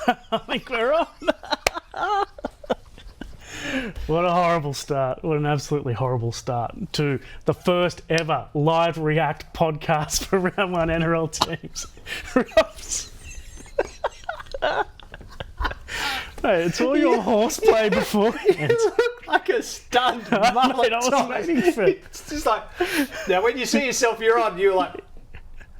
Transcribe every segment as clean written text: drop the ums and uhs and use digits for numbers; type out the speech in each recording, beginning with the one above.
I think we're on. What a horrible start. What an absolutely horrible start to the first ever live react podcast for round one NRL teams. Hey, it's all your horseplay beforehand. You look like a stunned mullet. I was waiting for it. It's just like, now when you see yourself, you're like,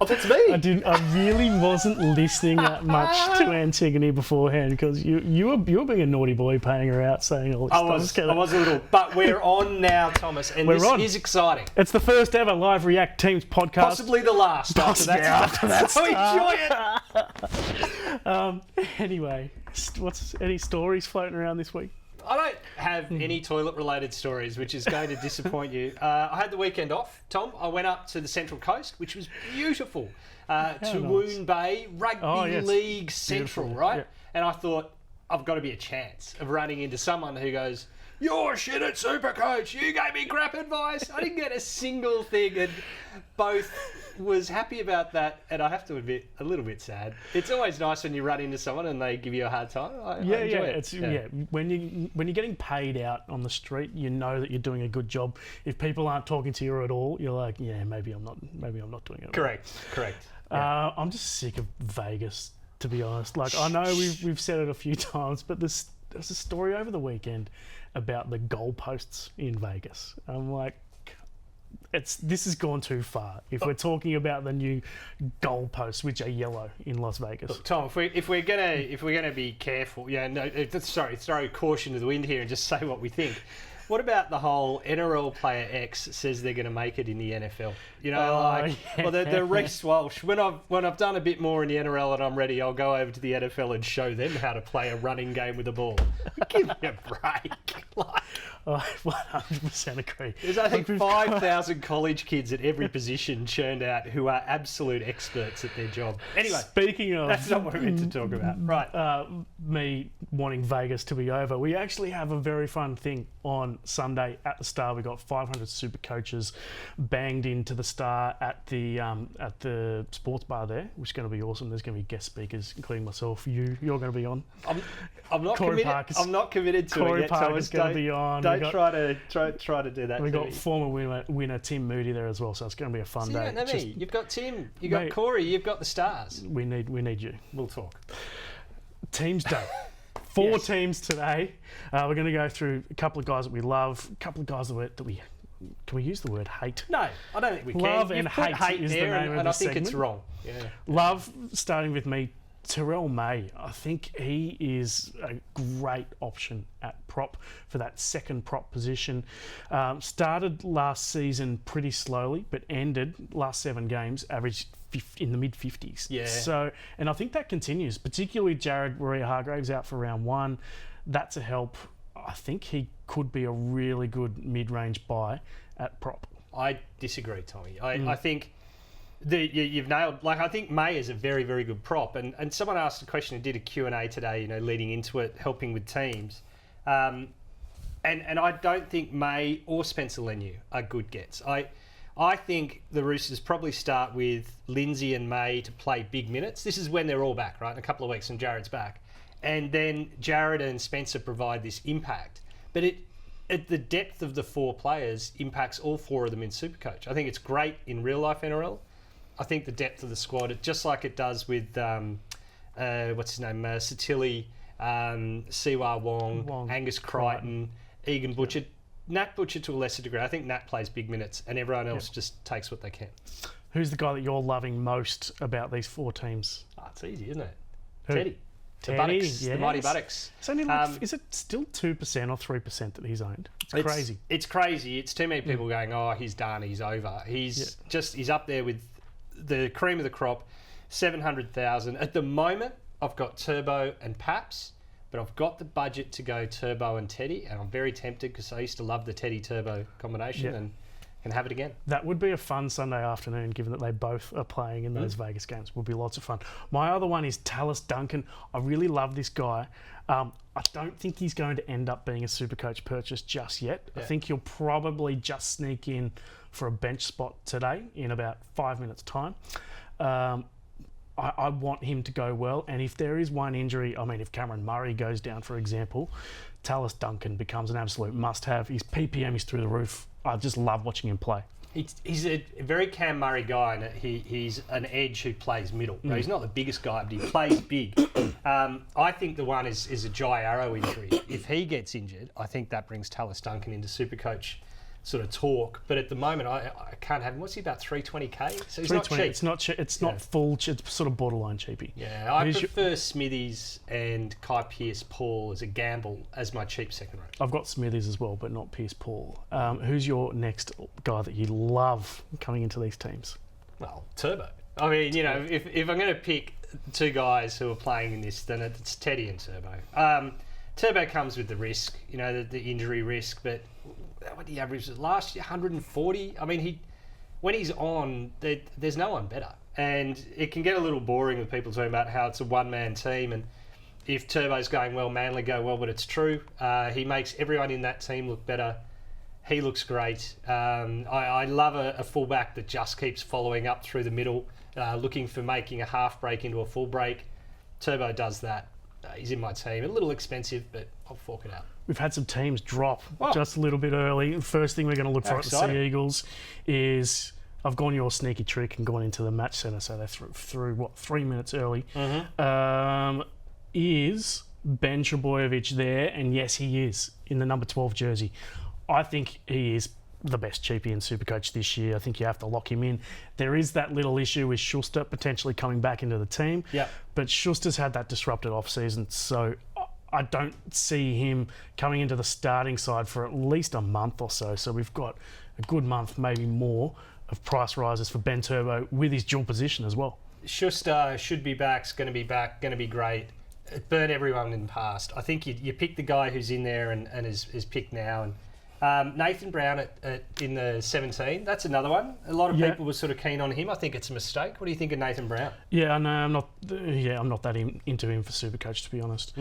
oh, that's me. I really wasn't listening that much to Antigone beforehand because you were being a naughty boy, paying her out, saying all this stuff. I was a little, but we're on now, Thomas, and this is exciting. It's the first ever live react teams podcast. Possibly the last after that. So enjoy it. Anyway, any stories floating around this week? I don't have any toilet-related stories, which is going to disappoint you. I had the weekend off, Tom. I went up to the Central Coast, which was beautiful, to Woon Bay, Rugby League Central, right? Yeah. And I thought, I've got to be a chance of running into someone who goes, "You're shit at SuperCoach. You gave me crap advice." I didn't get a single thing, and both was happy about that, and I have to admit, a little bit sad. It's always nice when you run into someone and they give you a hard time. I enjoy it. When you're getting paid out on the street, you know that you're doing a good job. If people aren't talking to you at all, you're like, yeah, maybe I'm not doing it. Correct. Yeah. I'm just sick of Vegas, to be honest. Like, I know we've said it a few times, but there's a story over the weekend about the goalposts in Vegas. I'm like, this has gone too far. If we're talking about the new goalposts, which are yellow in Las Vegas. Look, Tom, if we're gonna be careful, throw caution to the wind here and just say what we think. What about the whole NRL player X says they're going to make it in the NFL? You know, the Reece Walsh. When I've done a bit more in the NRL and I'm ready, I'll go over to the NFL and show them how to play a running game with a ball. Give me a break. I 100% agree. There's, I think, 5,000 college kids at every position churned out who are absolute experts at their job. Anyway, speaking of... That's not what we're meant to talk about. Right. Me wanting Vegas to be over, we actually have a very fun thing on Sunday at the Star. We got 500 super coaches banged into the Star at the sports bar there, which is going to be awesome. There's going to be guest speakers, including myself. You're going to be on. I'm not committed. I'm not committed to Corey it yet. Parker's going to be on. Don't try to do that. We got former winner Tim Moody there as well, so it's going to be a fun day. You don't know me. You've got Tim. You've got Corey. You've got the Stars. We need you. We'll talk. Teams Day. Four teams today. We're going to go through a couple of guys that we love, a couple of guys that we can we use the word hate? No, I don't think we can. Love and hate is the name of the segment. I think it's wrong. Yeah. Love, starting with me, Terrell May. I think he is a great option at prop for that second prop position. Started last season pretty slowly, but ended last 7 games, averaged in the mid-50s. Yeah. So, and I think that continues, particularly Jared Waerea-Hargreaves out for round 1. That's a help. I think he could be a really good mid-range buy at prop. I disagree, Tommy. I think you've nailed. Like, I think May is a very, very good prop. And someone asked a question and did a Q&A today, you know, leading into it, helping with teams. And I don't think May or Spencer Leniu are good gets. I think the Roosters probably start with Lindsay and May to play big minutes. This is when they're all back, right? In a couple of weeks when Jared's back. And then Jared and Spencer provide this impact. But at the depth of the 4 players impacts all 4 of them in Supercoach. I think it's great in real life NRL. I think the depth of the squad, just like it does with what's his name, Satili, Siwa Wong, Angus Crichton, Egan Butcher, Nat Butcher to a lesser degree. I think Nat plays big minutes, and everyone else just takes what they can. Who's the guy that you're loving most about these 4 teams? It's easy, isn't it? Who? Teddy. The mighty buttocks. It's only is it still 2% or 3% that he's owned? It's crazy. It's crazy. It's too many people going, oh, he's done, he's over. He's up there with the cream of the crop, 700,000. At the moment, I've got Turbo and Paps, but I've got the budget to go Turbo and Teddy, and I'm very tempted because I used to love the Teddy-Turbo combination and can have it again. That would be a fun Sunday afternoon, given that they both are playing in those Vegas games. Would be lots of fun. My other one is Tallis Duncan. I really love this guy. I don't think he's going to end up being a Supercoach purchase just yet. Yeah. I think he'll probably just sneak in for a bench spot today in about 5 minutes' time. I want him to go well. And if there is one injury, I mean, if Cameron Murray goes down, for example, Tallis Duncan becomes an absolute must-have. His PPM is through the roof. I just love watching him play. He's a very Cam Murray guy, and he's an edge who plays middle. No, he's not the biggest guy, but he plays big. I think the one is a Jai Arrow injury. If he gets injured, I think that brings Tallis Duncan into Supercoach sort of talk. But at the moment, I can't have him. What's he, about 320k? So he's not cheap. It's not full. It's sort of borderline cheapy. Yeah, I prefer Smithies and Kai Pearce-Paul as a gamble as my cheap second row. I've got Smithies as well, but not Pearce-Paul. Who's your next guy that you love coming into these teams? Well, Turbo. I mean, you know, if I'm going to pick two guys who are playing in this, then it's Teddy and Turbo. Turbo comes with the risk, you know, the injury risk, but what did he average last year? 140. I mean, when he's on, there's no one better, and it can get a little boring with people talking about how it's a one-man team, and if Turbo's going well, Manly go well, but it's true. He makes everyone in that team look better. He looks great. I love a fullback that just keeps following up through the middle, looking for making a half break into a full break. Turbo does that. He's in my team. A little expensive, but I'll fork it out. We've had some teams drop just a little bit early. First thing we're going to look for at the Sea Eagles is, I've gone your sneaky trick and gone into the match centre, so they're through 3 minutes early. Is Ben Trebojevic there? And yes, he is, in the number 12 jersey. I think he is the best cheapie in Supercoach this year. I think you have to lock him in. There is that little issue with Schuster potentially coming back into the team. Yeah. But Schuster's had that disrupted off-season, so I don't see him coming into the starting side for at least a month or so. So we've got a good month, maybe more, of price rises for Ben Turbo with his dual position as well. Schuster should be back, is going to be back, going to be great. It burned everyone in the past. I think you pick the guy who's in there and is picked now. And Nathan Brown in the 17, that's another one. A lot of people were sort of keen on him. I think it's a mistake. What do you think of Nathan Brown? Yeah, no, I'm not that into him for Supercoach, to be honest.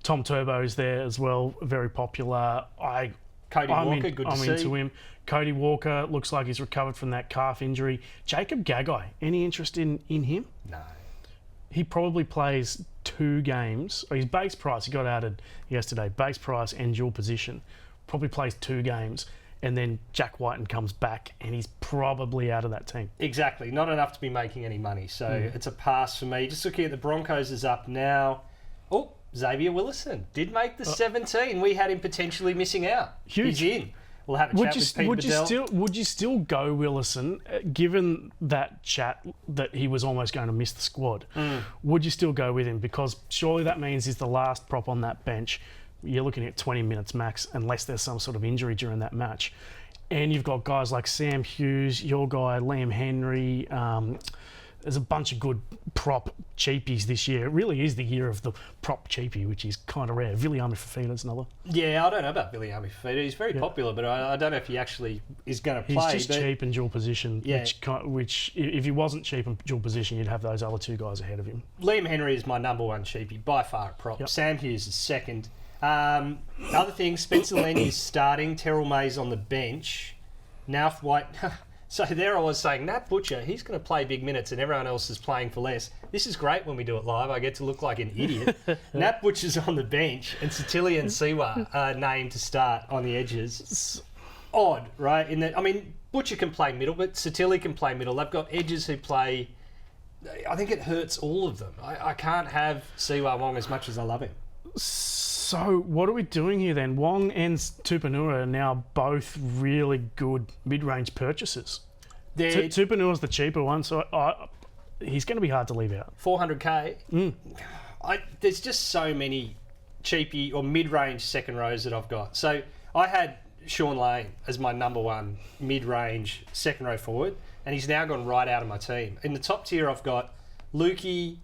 Tom Turbo is there as well, very popular. Cody Walker, good to see. I'm into him. Cody Walker looks like he's recovered from that calf injury. Jacob Gagai, any interest in him? No. He probably plays 2 games. His base price, he got added yesterday, base price and dual position. Probably plays 2 games, and then Jack Whiten comes back, and he's probably out of that team. Exactly. Not enough to be making any money. So it's a pass for me. Just looking at the Broncos is up now. Oh, Xavier Willison did make the 17. We had him potentially missing out. Huge. He's in. We'll have a chat with Pete Bedell. Would you still go Willison, given that chat that he was almost going to miss the squad? Would you still go with him? Because surely that means he's the last prop on that bench. You're looking at 20 minutes max, unless there's some sort of injury during that match. And you've got guys like Sam Hughes, your guy, Liam Henry. There's a bunch of good prop cheapies this year. It really is the year of the prop cheapie, which is kind of rare. Viliami Fafita's another. Yeah, I don't know about Viliami Fafita. He's very popular, but I don't know if he actually is going to play. He's just cheap in dual position, which if he wasn't cheap in dual position, you'd have those other 2 guys ahead of him. Liam Henry is my number 1 cheapie, by far at prop. Sam Hughes is second. Other thing, Spencer Lenny is starting. Terrell May's on the bench. Now White. So there I was saying, Nat Butcher, he's going to play big minutes and everyone else is playing for less. This is great when we do it live. I get to look like an idiot. Nat Butcher's on the bench and Satili and Siwa are named to start on the edges. It's odd, right? I mean, Butcher can play middle, but Satili can play middle. They've got edges who play... I think it hurts all of them. I can't have Siwa Wong as much as I love him. So what are we doing here then? Wong and Tupanua are now both really good mid-range purchases. Tupanua's the cheaper one, so he's going to be hard to leave out. 400k. There's just so many cheapie or mid-range second rows that I've got. So I had Sean Lane as my number 1 mid-range second row forward, and he's now gone right out of my team. In the top tier, I've got Lukey,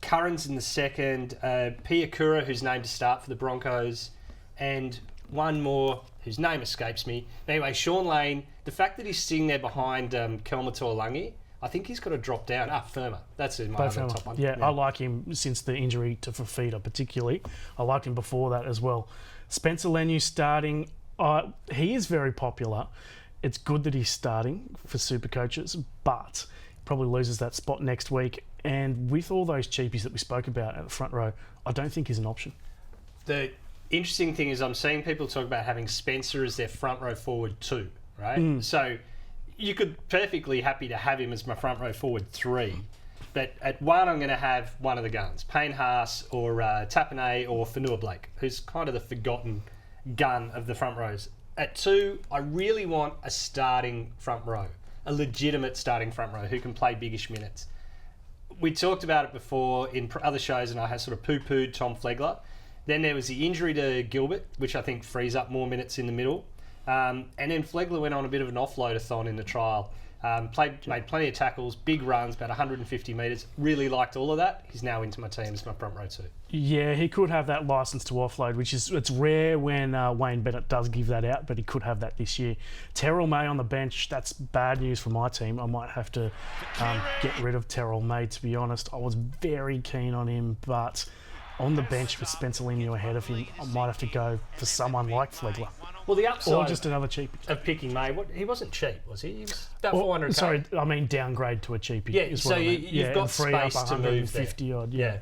Curran's in the second, Piakura, who's named to start for the Broncos, and one more whose name escapes me. But anyway, Sean Lane, the fact that he's sitting there behind Kelma Tuolangi, I think he's got to drop down. Firma. That's my other top one. Yeah, I like him since the injury to Fafita particularly. I liked him before that as well. Spencer Leniu starting. He is very popular. It's good that he's starting for Supercoaches, but probably loses that spot next week. And with all those cheapies that we spoke about at the front row, I don't think is an option. The interesting thing is I'm seeing people talk about having Spencer as their front row forward 2, right? So you could perfectly happy to have him as my front row forward 3. But at 1, I'm going to have one of the guns, Payne Haas or Tapane or Fanua Blake, who's kind of the forgotten gun of the front rows. At 2, I really want a starting front row, a legitimate starting front row who can play biggish minutes. We talked about it before in other shows, and I had sort of poo-pooed Tom Flegler. Then there was the injury to Gilbert, which I think frees up more minutes in the middle. And then Flegler went on a bit of an offload-a-thon in the trial. Made plenty of tackles, big runs, about 150 metres. Really liked all of that. He's now into my team as my front row 2. Yeah, he could have that licence to offload, which is it's rare when Wayne Bennett does give that out, but he could have that this year. Terrell May on the bench, that's bad news for my team. I might have to get rid of Terrell May, to be honest. I was very keen on him, but on the bench with Spencer Leniu ahead of him, I might have to go for someone like Flegler. Well, the upside or just another cheapie. Of picking May, he wasn't cheap, was he? He was about 400. Sorry, I mean downgrade to a cheapie. Yeah, so you've got space to move there. 150 odd, yeah.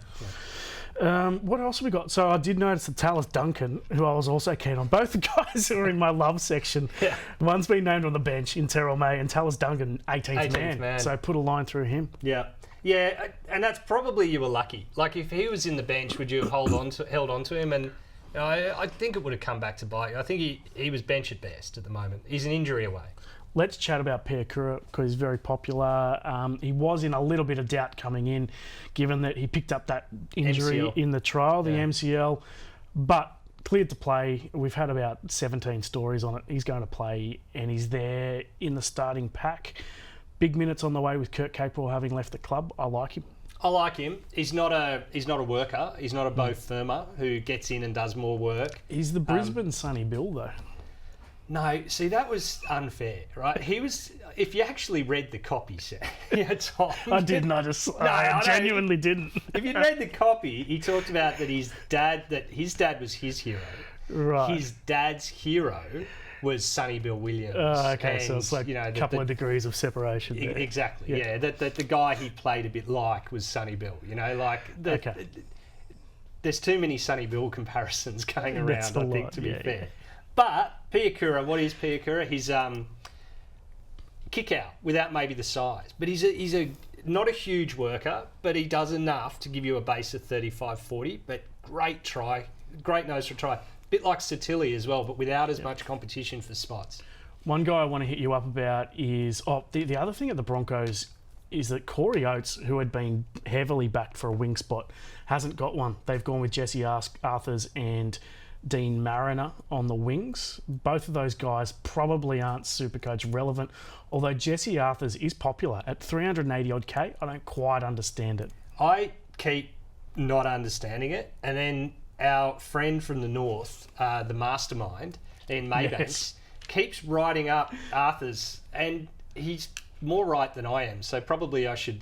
What else have we got? So I did notice that Tallis Duncan, who I was also keen on, both the guys who are in my love section. Yeah. One's been named on the bench in Terrell May, and Tallis Duncan, 18th man. So put a line through him. Yeah. Yeah, and that's probably you were lucky. Like if he was in the bench, would you have held on to him? And I think it would have come back to bite you. I think he was bench at best at the moment. He's an injury away. Let's chat about Piakura because he's very popular. He was in a little bit of doubt coming in, given that he picked up that injury MCL. in the trial, the MCL, but cleared to play. We've had about 17 stories on it. He's going to play and he's there in the starting pack. Big minutes on the way with Kurt Capewell having left the club. I like him. I like him. He's not a worker. He's not a Bo Firma who gets in and does more work. He's the Brisbane Sonny Bill, though. No, see, that was unfair, right? He was... If you actually read the copy, Tom... I didn't. I genuinely didn't. If you read the copy, he talked about that his dad was his hero. Right. His dad's hero was Sonny Bill Williams. Okay, so it's like a couple of degrees of separation there. Exactly, yeah. That the guy he played a bit like was Sonny Bill, there's too many Sonny Bill comparisons going around, I think, to be fair. Yeah. But Piakura, what is Piakura? He's kick out without maybe the size. But he's not a huge worker, but he does enough to give you a base of 35-40. But great try, great nose for a try. Bit like Satilli as well, but without as much competition for spots. One guy I want to hit you up about is... the other thing at the Broncos is that Corey Oates, who had been heavily backed for a wing spot, hasn't got one. They've gone with Jesse Arthurs and Dean Mariner on the wings. Both of those guys probably aren't Supercoach relevant, although Jesse Arthurs is popular. At 380-odd K, I don't quite understand it. I keep not understanding it, and then... Our friend from the north, the mastermind, Ian Maybanks, keeps writing up Arthur's, and he's more right than I am. So probably I should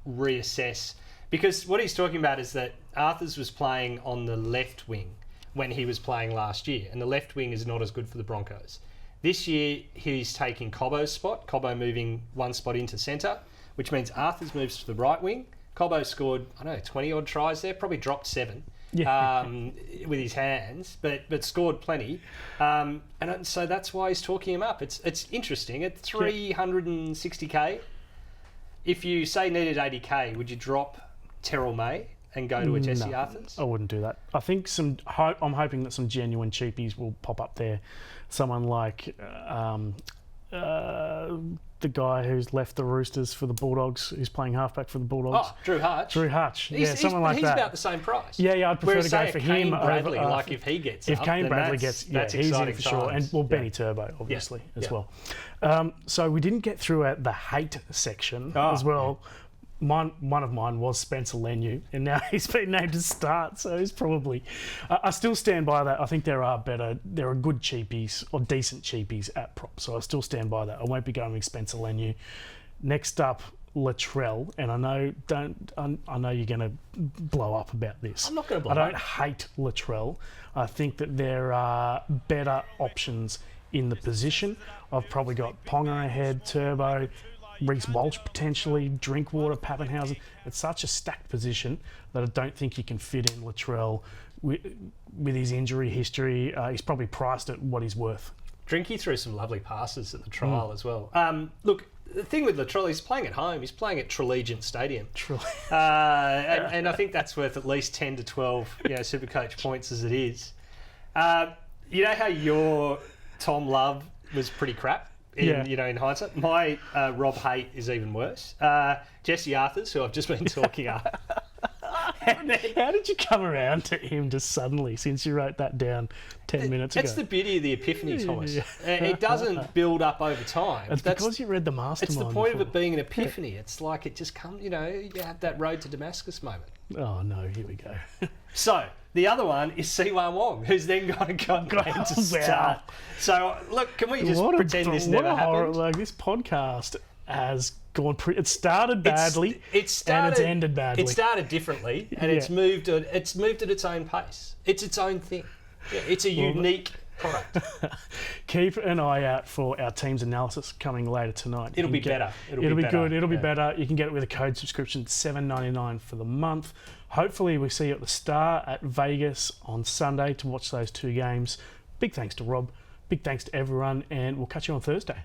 reassess, because what he's talking about is that Arthur's was playing on the left wing when he was playing last year, and the left wing is not as good for the Broncos. This year he's taking Cobbo's spot, Cobbo moving one spot into centre, which means Arthur's moves to the right wing. Cobbo scored 20 odd tries there, probably dropped 7. With his hands, but scored plenty, and so that's why he's talking him up. It's interesting. At 360k, if you say needed 80k, would you drop Terrell May and go to a Jesse Arthurs? I wouldn't do that. I think I'm hoping that some genuine cheapies will pop up there. Someone like the guy who's left the Roosters for the Bulldogs, who's playing halfback for the Bulldogs. Oh, Drew Hutch. Someone like that. He's about the same price. Yeah, I'd prefer to go for him. Bradley, if he gets if Kane Bradley gets, he's in for sure. And Benny Turbo, obviously, as well. So we didn't get through the hate section as well. One of mine was Spencer Leniu, and now he's been named to start, so he's probably... I still stand by that. I think there are good cheapies, or decent cheapies at prop, so I still stand by that. I won't be going with Spencer Leniu. Next up, Latrell, and I know you're going to blow up about this. I'm not going to blow up. I don't hate Latrell. I think that there are better options in the position. I've probably got Ponga ahead, Turbo, Reece Walsh potentially, Drinkwater, Pappenhausen. It's such a stacked position that I don't think you can fit in Latrell with his injury history. He's probably priced at what he's worth. Drinky threw some lovely passes at the trial as well. Look, the thing with Latrell, he's playing at home. He's playing at Trelegiant Stadium. And I think that's worth at least 10 to 12 SuperCoach points as it is. You know how your Tom Love was pretty crap in hindsight? My Rob Haight is even worse. Jesse Arthurs, who I've just been talking up. How did you come around to him just suddenly, since you wrote that down 10 minutes ago? That's the beauty of the epiphany, Thomas. It doesn't build up over time. It's because you read the Mastermind. It's the point of it being an epiphany. It's like it just comes, you have that road to Damascus moment. Oh, no, here we go. So, the other one is Siwan Wong, who's then got to start. So, look, can we just pretend this never happened? Like, this podcast has gone it started badly and it's ended badly. It started differently and it's moved at its own pace. It's its own thing. Yeah, it's a unique product. Keep an eye out for our team's analysis coming later tonight. It'll be better. It'll be good. It'll be better. You can get it with a code subscription, $7.99 for the month. Hopefully we see you at the Star at Vegas on Sunday to watch those two games. Big thanks to Rob. Big thanks to everyone, and we'll catch you on Thursday.